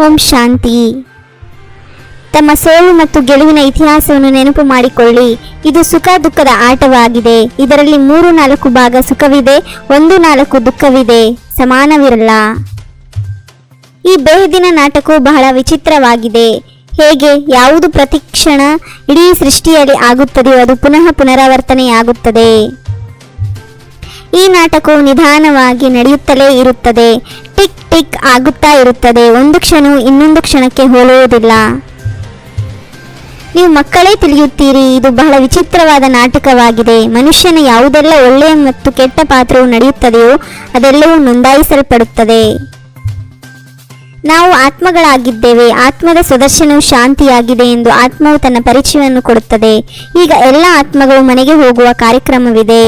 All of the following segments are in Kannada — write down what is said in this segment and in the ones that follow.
ಓಂ ಶಾಂತಿ. ತಮ್ಮ ಸೋಲು ಮತ್ತು ಗೆಲುವಿನ ಇತಿಹಾಸವನ್ನು ನೆನಪು ಮಾಡಿಕೊಳ್ಳಿ. ಇದು ಸುಖ ದುಃಖದ ಆಟವಾಗಿದೆ. ಇದರಲ್ಲಿ 3-4 ಭಾಗ ಸುಖವಿದೆ, 1-4 ದುಃಖವಿದೆ, ಸಮಾನವಿರಲ್ಲ. ಈ ಬೇಹದ್ದಿನ ನಾಟಕವು ಬಹಳ ವಿಚಿತ್ರವಾಗಿದೆ. ಹೇಗೆ ಯಾವುದು ಪ್ರತಿಕ್ಷಣ ಇಡೀ ಸೃಷ್ಟಿಯಲ್ಲಿ ಆಗುತ್ತದೆಯೋ ಅದು ಪುನಃ ಪುನರಾವರ್ತನೆಯಾಗುತ್ತದೆ. ಈ ನಾಟಕವು ನಿಧಾನವಾಗಿ ನಡೆಯುತ್ತಲೇ ಇರುತ್ತದೆ. ಟಿಕ್ ಟಿಕ್ ಆಗುತ್ತಾ ಇರುತ್ತದೆ. ಒಂದು ಕ್ಷಣವು ಇನ್ನೊಂದು ಕ್ಷಣಕ್ಕೆ ಹೋಲುವುದಿಲ್ಲ. ನೀವು ಮಕ್ಕಳೇ ತಿಳಿಯುತ್ತೀರಿ, ಇದು ಬಹಳ ವಿಚಿತ್ರವಾದ ನಾಟಕವಾಗಿದೆ. ಮನುಷ್ಯನ ಯಾವುದೆಲ್ಲ ಒಳ್ಳೆಯ ಮತ್ತು ಕೆಟ್ಟ ಪಾತ್ರವು ನಡೆಯುತ್ತದೆಯೋ ಅದೆಲ್ಲವೂ ನೋಂದಾಯಿಸಲ್ಪಡುತ್ತದೆ. ನಾವು ಆತ್ಮಗಳಾಗಿದ್ದೇವೆ. ಆತ್ಮದ ಸುದರ್ಶನವು ಶಾಂತಿಯಾಗಿದೆ ಎಂದು ಆತ್ಮವು ತನ್ನ ಪರಿಚಯವನ್ನು ಕೊಡುತ್ತದೆ. ಈಗ ಎಲ್ಲ ಆತ್ಮಗಳು ಮನೆಗೆ ಹೋಗುವ ಕಾರ್ಯಕ್ರಮವಿದೆ.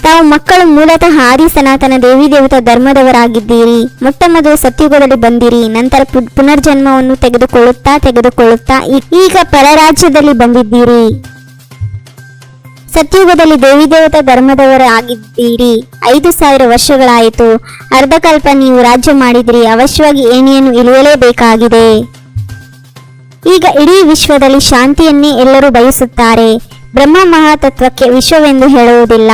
ತಾವು ಮಕ್ಕಳು ಮೂಲತಃ ಆದಿ ಸನಾತನ ದೇವಿ ದೇವತಾ ಧರ್ಮದವರಾಗಿದ್ದೀರಿ. ಮೊಟ್ಟ ಮೊದಲು ಸತ್ಯುಗದಲ್ಲಿ ಬಂದಿರಿ, ನಂತರ ಪುನರ್ಜನ್ಮವನ್ನು ತೆಗೆದುಕೊಳ್ಳುತ್ತಾ ಈಗ ಪರರಾಜ್ಯದಲ್ಲಿ ಬಂದಿದ್ದೀರಿ. ಸತ್ಯುಗದಲ್ಲಿ ದೇವಿ ದೇವತಾ ಧರ್ಮದವರಾಗಿದ್ದೀರಿ. 5000 ವರ್ಷಗಳಾಯಿತು. ಅರ್ಧಕಲ್ಪ ನೀವು ರಾಜ್ಯ ಮಾಡಿದಿರಿ. ಅವಶ್ಯವಾಗಿ ಏಣಿಯನ್ನು ಇಳಿಯಲೇಬೇಕಾಗಿದೆ. ಈಗ ಇಡೀ ವಿಶ್ವದಲ್ಲಿ ಶಾಂತಿಯನ್ನೇ ಎಲ್ಲರೂ ಬಯಸುತ್ತಾರೆ. ಬ್ರಹ್ಮ ಮಹಾತತ್ವಕ್ಕೆ ವಿಶ್ವವೆಂದು ಹೇಳುವುದಿಲ್ಲ,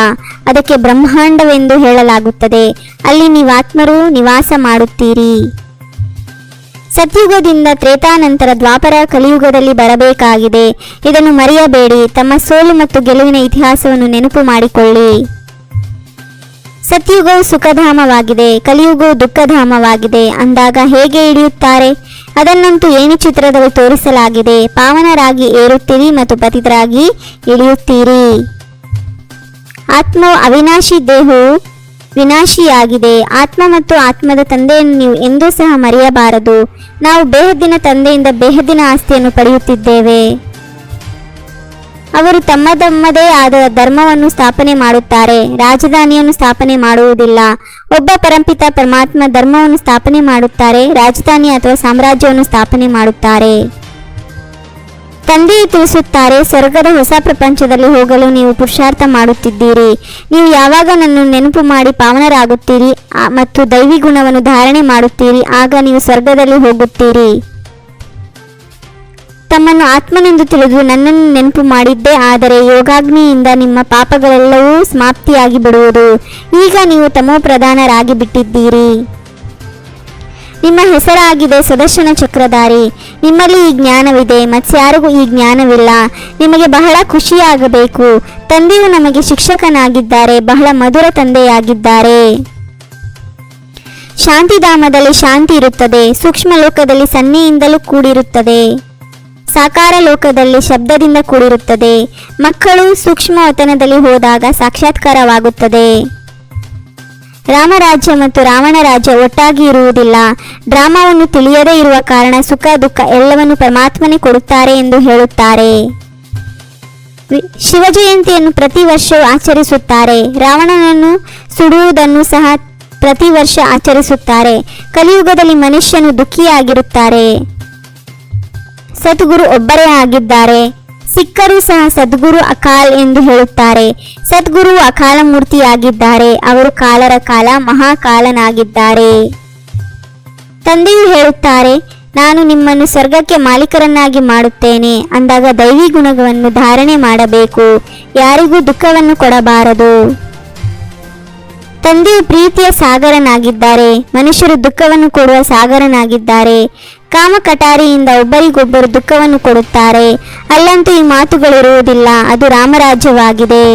ಅದಕ್ಕೆ ಬ್ರಹ್ಮಾಂಡವೆಂದು ಹೇಳಲಾಗುತ್ತದೆ. ಅಲ್ಲಿ ನೀವಾತ್ಮರು ನಿವಾಸ ಮಾಡುತ್ತೀರಿ. ಸತ್ಯುಗದಿಂದ ತ್ರೇತಾನಂತರ ದ್ವಾಪರ ಕಲಿಯುಗದಲ್ಲಿ ಬರಬೇಕಾಗಿದೆ. ಇದನ್ನು ಮರೆಯಬೇಡಿ. ತಮ್ಮ ಸೋಲು ಮತ್ತು ಗೆಲುವಿನ ಇತಿಹಾಸವನ್ನು ನೆನಪು ಮಾಡಿಕೊಳ್ಳಿ. ಸತ್ಯುಗವು ಸುಖಧಾಮವಾಗಿದೆ, ಕಲಿಯುಗವು ದುಃಖಧಾಮವಾಗಿದೆ ಅಂದಾಗ ಹೇಗೆ ಇಳಿಯುತ್ತಾರೆ? ಅದನ್ನಂತೂ ಏಣಿ ಚಿತ್ರದಲ್ಲಿ ತೋರಿಸಲಾಗಿದೆ. ಪಾವನರಾಗಿ ಏರುತ್ತೀರಿ ಮತ್ತು ಪತಿತರಾಗಿ ಇಳಿಯುತ್ತೀರಿ. ಆತ್ಮವು ಅವಿನಾಶಿ, ದೇಹವು ವಿನಾಶಿಯಾಗಿದೆ. ಆತ್ಮ ಮತ್ತು ಆತ್ಮದ ತಂದೆಯನ್ನು ನೀವು ಎಂದೂ ಸಹ ಮರೆಯಬಾರದು. ನಾವು ಬೇಹದ್ದಿನ ತಂದೆಯಿಂದ ಬೇಹದ್ದಿನ ಆಸ್ತಿಯನ್ನು ಪಡೆಯುತ್ತಿದ್ದೇವೆ. ಅವರು ತಮ್ಮದೇ ಆದ ಧರ್ಮವನ್ನು ಸ್ಥಾಪನೆ ಮಾಡುತ್ತಾರೆ. ರಾಜಧಾನಿಯನ್ನು ಸ್ಥಾಪನೆ ಮಾಡುವುದಿಲ್ಲ. ಒಬ್ಬ ಪರಂಪಿತ ಪರಮಾತ್ಮ ಧರ್ಮವನ್ನು ಸ್ಥಾಪನೆ ಮಾಡುತ್ತಾರೆ. ರಾಜಧಾನಿ ಅಥವಾ ಸಾಮ್ರಾಜ್ಯವನ್ನು ಸ್ಥಾಪನೆ ಮಾಡುತ್ತಾರೆ. ತಂದೆಯು ತಿಳಿಸುತ್ತಾರೆ, ಸ್ವರ್ಗದ ಹೊಸ ಪ್ರಪಂಚದಲ್ಲಿ ಹೋಗಲು ನೀವು ಪುರುಷಾರ್ಥ ಮಾಡುತ್ತಿದ್ದೀರಿ. ನೀವು ಯಾವಾಗ ನನ್ನನ್ನು ನೆನಪು ಮಾಡಿ ಪಾವನರಾಗುತ್ತೀರಿ ಮತ್ತು ದೈವಿ ಗುಣವನ್ನು ಧಾರಣೆ ಮಾಡುತ್ತೀರಿ, ಆಗ ನೀವು ಸ್ವರ್ಗದಲ್ಲಿ ಹೋಗುತ್ತೀರಿ. ತಮ್ಮನ್ನು ಆತ್ಮನೆಂದು ತಿಳಿದು ನನ್ನನ್ನು ನೆನಪು ಮಾಡಿದ್ದೇ ಆದರೆ ಯೋಗಾಗ್ನಿಯಿಂದ ನಿಮ್ಮ ಪಾಪಗಳೆಲ್ಲವೂ ಸಮಾಪ್ತಿಯಾಗಿ ಬಿಡುವುದು. ಈಗ ನೀವು ತಮೋಪ್ರಧಾನರಾಗಿ ಬಿಟ್ಟಿದ್ದೀರಿ. ನಿಮ್ಮ ಹೆಸರಾಗಿದೆ ಸುದರ್ಶನ ಚಕ್ರಧಾರಿ. ನಿಮ್ಮಲ್ಲಿ ಈ ಜ್ಞಾನವಿದೆ, ಮತ್ಯಾರಿಗೂ ಈ ಜ್ಞಾನವಿಲ್ಲ. ನಿಮಗೆ ಬಹಳ ಖುಷಿಯಾಗಬೇಕು. ತಂದೆಯು ನಮಗೆ ಶಿಕ್ಷಕನಾಗಿದ್ದಾರೆ, ಬಹಳ ಮಧುರ ತಂದೆಯಾಗಿದ್ದಾರೆ. ಶಾಂತಿಧಾಮದಲ್ಲಿ ಶಾಂತಿ ಇರುತ್ತದೆ. ಸೂಕ್ಷ್ಮ ಲೋಕದಲ್ಲಿ ಸನ್ನೆಯಿಂದಲೂ ಕೂಡಿರುತ್ತದೆ. ಸಾಕಾರ ಲೋಕದಲ್ಲಿ ಶಬ್ದದಿಂದ ಕೂಡಿರುತ್ತದೆ. ಮಕ್ಕಳು ಸೂಕ್ಷ್ಮ ವತನದಲ್ಲಿ ಹೋದಾಗ ಸಾಕ್ಷಾತ್ಕಾರವಾಗುತ್ತದೆ. ರಾಮರಾಜ್ಯ ಮತ್ತು ರಾವಣ ರಾಜ್ಯ ಒಟ್ಟಾಗಿ ಇರುವುದಿಲ್ಲ. ಡ್ರಾಮಾವನ್ನು ತಿಳಿಯದೇ ಇರುವ ಕಾರಣ ಸುಖ ದುಃಖ ಎಲ್ಲವನ್ನು ಪರಮಾತ್ಮನೇ ಕೊಡುತ್ತಾರೆ ಎಂದು ಹೇಳುತ್ತಾರೆ. ಶಿವಜಯಂತಿಯನ್ನು ಪ್ರತಿ ವರ್ಷವೂ ಆಚರಿಸುತ್ತಾರೆ. ರಾವಣನನ್ನು ಸುಡುವುದನ್ನು ಸಹ ಪ್ರತಿ ವರ್ಷ ಆಚರಿಸುತ್ತಾರೆ. ಕಲಿಯುಗದಲ್ಲಿ ಮನುಷ್ಯನು ದುಃಖಿಯಾಗಿರುತ್ತಾರೆ. ಸದ್ಗುರು ಒಬ್ಬರೇ ಆಗಿದ್ದಾರೆ. ಸಿಖ್ಖರು ಸಹ ಸದ್ಗುರು ಅಕಾಲ್ ಎಂದು ಹೇಳುತ್ತಾರೆ. ಸದ್ಗುರು ಅಕಾಲ ಮೂರ್ತಿಯಾಗಿದ್ದಾರೆ. ಅವರು ಕಾಲರ ಕಾಲ ಮಹಾಕಾಲನಾಗಿದ್ದಾರೆ. ತಂದೆಯು ಹೇಳುತ್ತಾರೆ, ನಾನು ನಿಮ್ಮನ್ನು ಸ್ವರ್ಗಕ್ಕೆ ಮಾಲೀಕರನ್ನಾಗಿ ಮಾಡುತ್ತೇನೆ ಅಂದಾಗ ದೈವಿ ಗುಣವನ್ನು ಧಾರಣೆ ಮಾಡಬೇಕು. ಯಾರಿಗೂ ದುಃಖವನ್ನು ಕೊಡಬಾರದು. ತಂದೆಯು ಪ್ರೀತಿಯ ಸಾಗರನಾಗಿದ್ದಾರೆ. ಮನುಷ್ಯರು ದುಃಖವನ್ನು ಕೊಡುವ ಸಾಗರನಾಗಿದ್ದಾರೆ. ಕಾಮ ಕಟಾರಿಯಿಂದ ಒಬ್ಬರಿಗೊಬ್ಬರು ದುಃಖವನ್ನು ಕೊಡುತ್ತಾರೆ. ಅಲ್ಲಂತೂ ಈ ಮಾತುಗಳಿರುವುದಿಲ್ಲ. ಅದು ರಾಮರಾಜ್ಯವಾಗಿದೆ.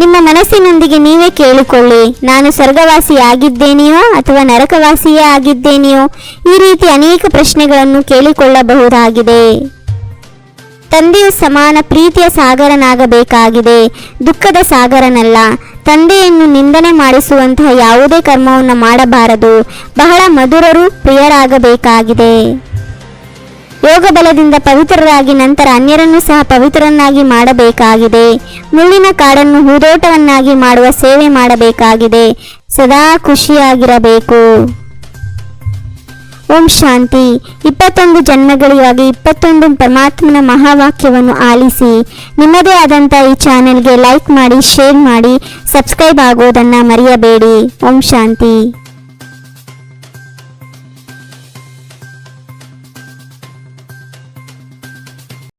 ನಿಮ್ಮ ಮನಸ್ಸಿನೊಂದಿಗೆ ನೀವೇ ಕೇಳಿಕೊಳ್ಳಿ, ನಾನು ಸ್ವರ್ಗವಾಸಿಯಾಗಿದ್ದೇನೆಯೋ ಅಥವಾ ನರಕವಾಸಿಯೇ ಆಗಿದ್ದೇನೆಯೋ? ಈ ರೀತಿ ಅನೇಕ ಪ್ರಶ್ನೆಗಳನ್ನು ಕೇಳಿಕೊಳ್ಳಬಹುದಾಗಿದೆ. ತಂದೆಯು ಸಮಾನ ಪ್ರೀತಿಯ ಸಾಗರನಾಗಬೇಕಾಗಿದೆ, ದುಃಖದ ಸಾಗರನಲ್ಲ. ತಂದೆಯನ್ನು ನಿಂದನೆ ಮಾಡಿಸುವಂತಹ ಯಾವುದೇ ಕರ್ಮವನ್ನು ಮಾಡಬಾರದು. ಬಹಳ ಮಧುರರು ಪ್ರಿಯರಾಗಬೇಕಾಗಿದೆ. ಯೋಗ ಬಲದಿಂದ ಪವಿತ್ರರಾಗಿ ನಂತರ ಅನ್ಯರನ್ನು ಸಹ ಪವಿತ್ರರನ್ನಾಗಿ ಮಾಡಬೇಕಾಗಿದೆ. ಮುಳ್ಳಿನ ಕಾಡನ್ನು ಹೂದೋಟವನ್ನಾಗಿ ಮಾಡುವ ಸೇವೆ ಮಾಡಬೇಕಾಗಿದೆ. ಸದಾ ಖುಷಿಯಾಗಿರಬೇಕು. ಓಂ ಶಾಂತಿ. 21 ಜನ್ಮಗಳಿಗಾಗಿ 21 ಪರಮಾತ್ಮನ ಮಹಾವಾಕ್ಯವನ್ನು ಆಲಿಸಿ. ನಿಮ್ಮದೇ ಆದಂಥ ಈ ಚಾನೆಲ್ಗೆ ಲೈಕ್ ಮಾಡಿ, ಶೇರ್ ಮಾಡಿ, ಸಬ್ಸ್ಕ್ರೈಬ್ ಆಗೋದನ್ನು ಮರೆಯಬೇಡಿ. ಓಂ ಶಾಂತಿ.